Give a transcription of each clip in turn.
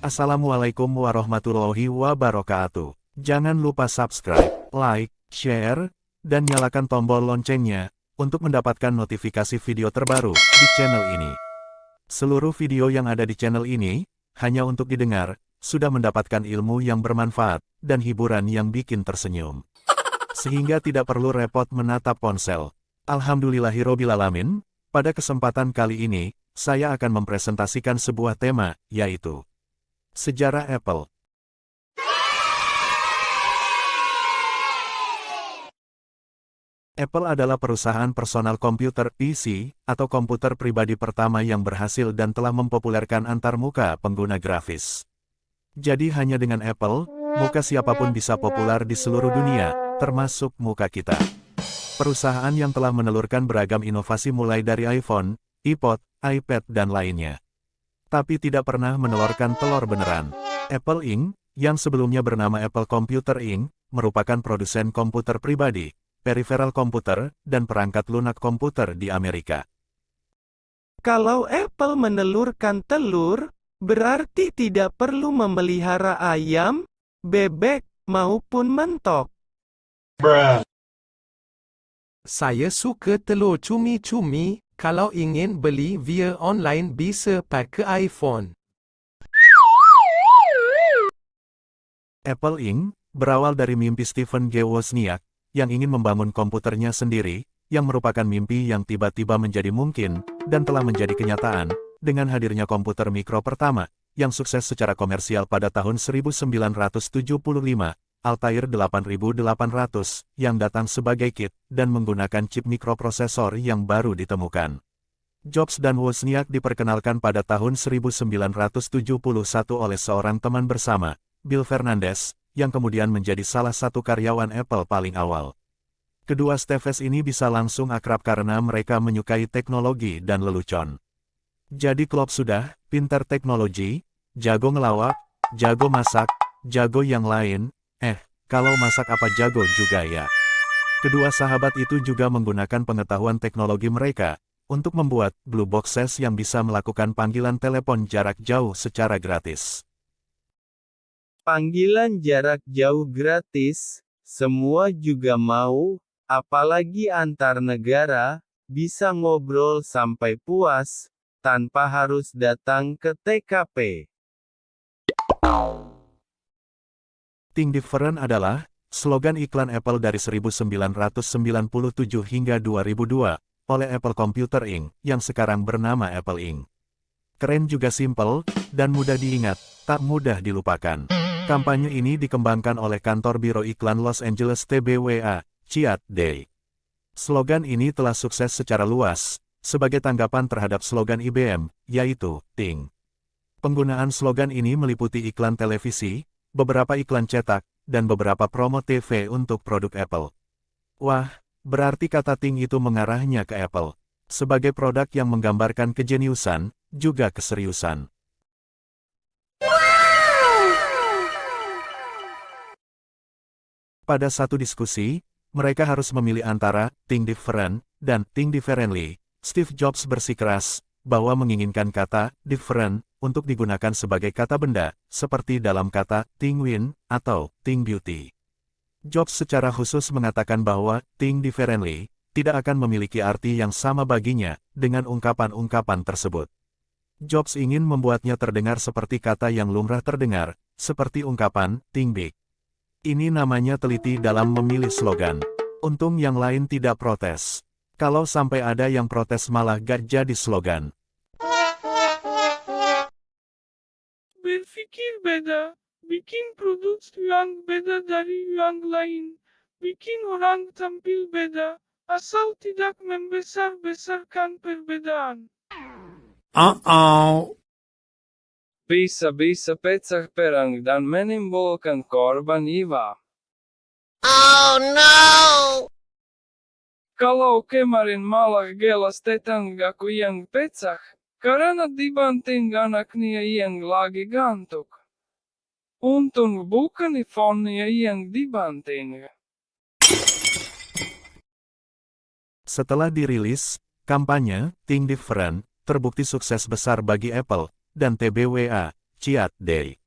Assalamualaikum warahmatullahi wabarakatuh. Jangan lupa subscribe, like, share, dan nyalakan tombol loncengnya untuk mendapatkan notifikasi video terbaru di channel ini. Seluruh video yang ada di channel ini hanya untuk didengar, sudah mendapatkan ilmu yang bermanfaat dan hiburan yang bikin tersenyum. Sehingga tidak perlu repot menatap ponsel. Alhamdulillahirobbilalamin, pada kesempatan kali ini, saya akan mempresentasikan sebuah tema, yaitu sejarah Apple. Apple adalah perusahaan personal komputer (PC) atau komputer pribadi pertama yang berhasil dan telah mempopulerkan antarmuka pengguna grafis. Jadi hanya dengan Apple, muka siapapun bisa populer di seluruh dunia, termasuk muka kita. Perusahaan yang telah menelurkan beragam inovasi mulai dari iPhone, iPod, iPad dan lainnya. Tapi tidak pernah menelurkan telur beneran. Apple Inc., yang sebelumnya bernama Apple Computer Inc., merupakan produsen komputer pribadi, peripheral komputer, dan perangkat lunak komputer di Amerika. Kalau Apple menelurkan telur, berarti tidak perlu memelihara ayam, bebek, maupun mentok. Saya suka telur cumi-cumi. Kalau ingin beli via online bisa pakai iPhone. Apple Inc. berawal dari mimpi Stephen G. Wozniak, yang ingin membangun komputernya sendiri, yang merupakan mimpi yang tiba-tiba menjadi mungkin, dan telah menjadi kenyataan, dengan hadirnya komputer mikro pertama, yang sukses secara komersial pada tahun 1975, Altair 8800, yang datang sebagai kit, dan menggunakan chip mikroprosesor yang baru ditemukan. Jobs dan Wozniak diperkenalkan pada tahun 1971 oleh seorang teman bersama, Bill Fernandez, yang kemudian menjadi salah satu karyawan Apple paling awal. Kedua Steves ini bisa langsung akrab karena mereka menyukai teknologi dan lelucon. Jadi klop sudah, pintar teknologi, jago ngelawak, jago masak, jago yang lain, kalau masak apa jago juga ya. Kedua sahabat itu juga menggunakan pengetahuan teknologi mereka untuk membuat Blue Boxes yang bisa melakukan panggilan telepon jarak jauh secara gratis. Panggilan jarak jauh gratis, semua juga mau, apalagi antar negara, bisa ngobrol sampai puas, tanpa harus datang ke TKP. Think Different adalah slogan iklan Apple dari 1997 hingga 2002 oleh Apple Computer Inc. yang sekarang bernama Apple Inc. Keren juga simpel dan mudah diingat, tak mudah dilupakan. Kampanye ini dikembangkan oleh kantor biro iklan Los Angeles TBWA, Chiat Day. Slogan ini telah sukses secara luas sebagai tanggapan terhadap slogan IBM, yaitu Think. Penggunaan slogan ini meliputi iklan televisi, beberapa iklan cetak, dan beberapa promo TV untuk produk Apple. Wah, berarti kata Think itu mengarahnya ke Apple, sebagai produk yang menggambarkan kejeniusan, juga keseriusan. Pada satu diskusi, mereka harus memilih antara Think Different dan Think Differently. Steve Jobs bersikeras bahwa menginginkan kata different untuk digunakan sebagai kata benda, seperti dalam kata think win atau think beauty. Jobs secara khusus mengatakan bahwa think differently tidak akan memiliki arti yang sama baginya dengan ungkapan-ungkapan tersebut. Jobs ingin membuatnya terdengar seperti kata yang lumrah terdengar, seperti ungkapan think big. Ini namanya teliti dalam memilih slogan. Untung yang lain tidak protes. Kalau sampai ada yang protes malah gak jadi slogan. Berpikir beda, bikin produk yang beda dari yang lain, bikin orang tampil beda, asal tidak membesar-besarkan perbedaan. Bisa-bisa pecah perang dan menimbulkan korban jiwa. Oh no! Kalau kemarin malah gelas tetanggaku yang pecah, karena dibanting anaknya yang lagi gantuk. Untung bukan iPhone-nya yang dibanting. Setelah dirilis, kampanye Think Different terbukti sukses besar bagi Apple dan TBWA, Chiat Day.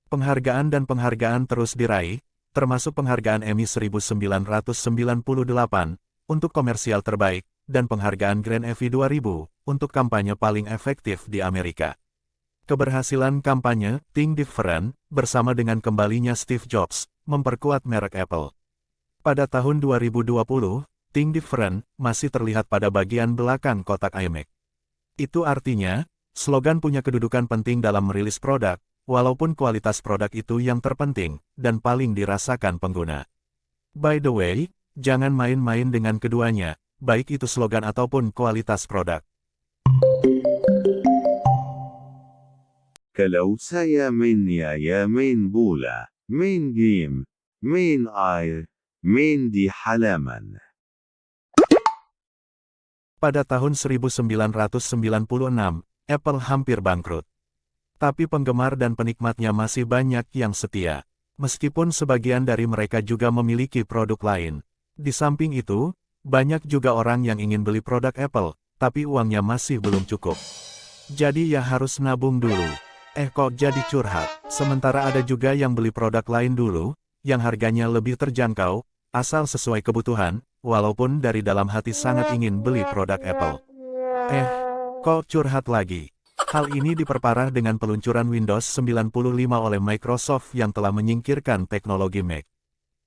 Penghargaan dan penghargaan terus diraih, termasuk penghargaan Emmy 1998 untuk komersial terbaik, dan penghargaan Grand Evie 2000 untuk kampanye paling efektif di Amerika. Keberhasilan kampanye Think Different bersama dengan kembalinya Steve Jobs memperkuat merek Apple. Pada tahun 2020, Think Different masih terlihat pada bagian belakang kotak iMac. Itu artinya, slogan punya kedudukan penting dalam merilis produk, walaupun kualitas produk itu yang terpenting dan paling dirasakan pengguna. By the way, jangan main-main dengan keduanya, baik itu slogan ataupun kualitas produk. Kalau saya mainnya ya main bola, main game, main air, main di halaman. Pada tahun 1996, Apple hampir bangkrut. Tapi penggemar dan penikmatnya masih banyak yang setia. Meskipun sebagian dari mereka juga memiliki produk lain. Di samping itu, banyak juga orang yang ingin beli produk Apple, tapi uangnya masih belum cukup. Jadi ya harus nabung dulu. Kok jadi curhat? Sementara ada juga yang beli produk lain dulu, yang harganya lebih terjangkau, asal sesuai kebutuhan, walaupun dari dalam hati sangat ingin beli produk Apple. Kok curhat lagi? Hal ini diperparah dengan peluncuran Windows 95 oleh Microsoft yang telah menyingkirkan teknologi Mac.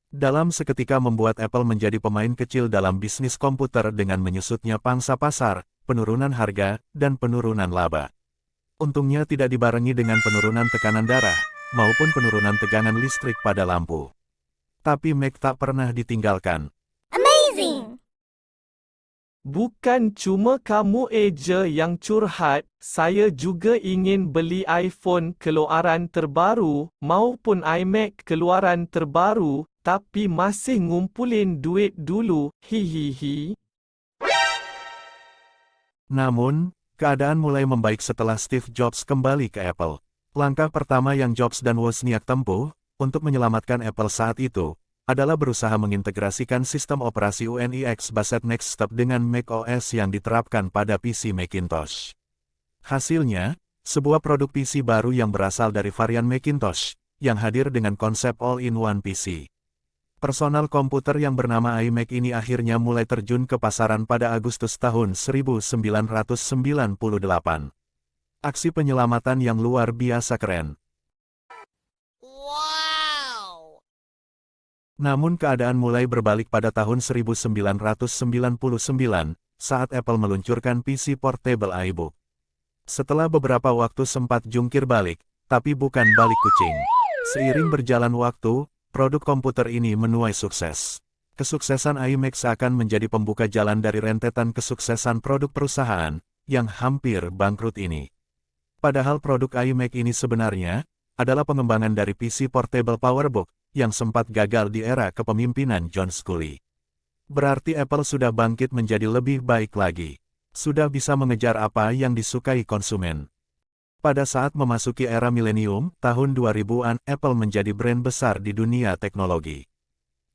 Dalam seketika membuat Apple menjadi pemain kecil dalam bisnis komputer dengan menyusutnya pangsa pasar, penurunan harga, dan penurunan laba. Untungnya tidak dibarengi dengan penurunan tekanan darah, maupun penurunan tegangan listrik pada lampu. Tapi Mac tak pernah ditinggalkan. Amazing! Bukan cuma kamu eja yang curhat, saya juga ingin beli iPhone keluaran terbaru, maupun iMac keluaran terbaru, tapi masih ngumpulin duit dulu, hihihi. Namun, keadaan mulai membaik setelah Steve Jobs kembali ke Apple. Langkah pertama yang Jobs dan Wozniak tempuh, untuk menyelamatkan Apple saat itu, adalah berusaha mengintegrasikan sistem operasi UNIX based Nextstep dengan macOS yang diterapkan pada PC Macintosh. Hasilnya, sebuah produk PC baru yang berasal dari varian Macintosh, yang hadir dengan konsep all-in-one PC. Personal komputer yang bernama iMac ini akhirnya mulai terjun ke pasaran pada Agustus tahun 1998. Aksi penyelamatan yang luar biasa keren. Namun keadaan mulai berbalik pada tahun 1999, saat Apple meluncurkan PC Portable iBook. Setelah beberapa waktu sempat jungkir balik, tapi bukan balik kucing. Seiring berjalan waktu, produk komputer ini menuai sukses. Kesuksesan iMac seakan menjadi pembuka jalan dari rentetan kesuksesan produk perusahaan, yang hampir bangkrut ini. Padahal produk iMac ini sebenarnya, adalah pengembangan dari PC Portable PowerBook, yang sempat gagal di era kepemimpinan John Sculley. Berarti Apple sudah bangkit menjadi lebih baik lagi. Sudah bisa mengejar apa yang disukai konsumen. Pada saat memasuki era milenium, tahun 2000-an, Apple menjadi brand besar di dunia teknologi.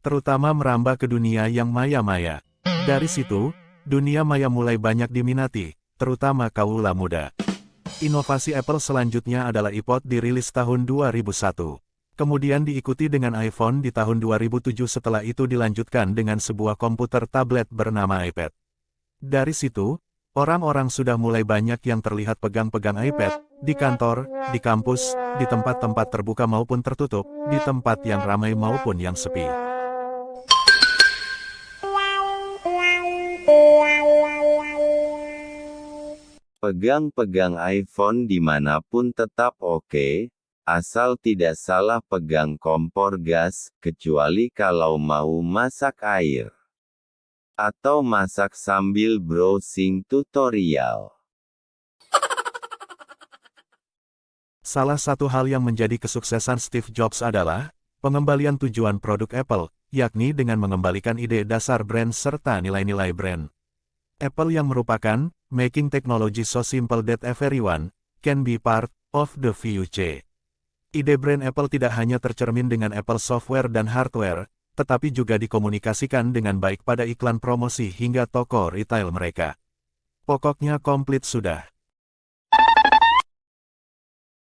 Terutama merambah ke dunia yang maya-maya. Dari situ, dunia maya mulai banyak diminati, terutama kaula muda. Inovasi Apple selanjutnya adalah iPod dirilis tahun 2001. Kemudian diikuti dengan iPhone di tahun 2007, setelah itu dilanjutkan dengan sebuah komputer tablet bernama iPad. Dari situ, orang-orang sudah mulai banyak yang terlihat pegang-pegang iPad, di kantor, di kampus, di tempat-tempat terbuka maupun tertutup, di tempat yang ramai maupun yang sepi. Pegang-pegang iPhone dimanapun tetap oke. Asal tidak salah pegang kompor gas, kecuali kalau mau masak air. Atau masak sambil browsing tutorial. Salah satu hal yang menjadi kesuksesan Steve Jobs adalah pengembalian tujuan produk Apple, yakni dengan mengembalikan ide dasar brand serta nilai-nilai brand. Apple yang merupakan making technology so simple that everyone can be part of the future. Ide brand Apple tidak hanya tercermin dengan Apple software dan hardware, tetapi juga dikomunikasikan dengan baik pada iklan promosi hingga toko retail mereka. Pokoknya komplit sudah.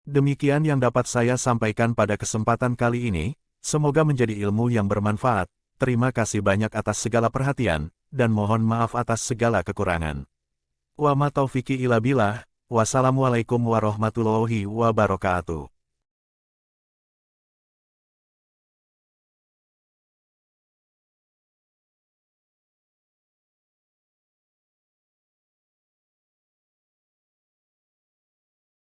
Demikian yang dapat saya sampaikan pada kesempatan kali ini, semoga menjadi ilmu yang bermanfaat. Terima kasih banyak atas segala perhatian, dan mohon maaf atas segala kekurangan. Wa ma taufiqi illa billah, wassalamualaikum warahmatullahi wabarakatuh.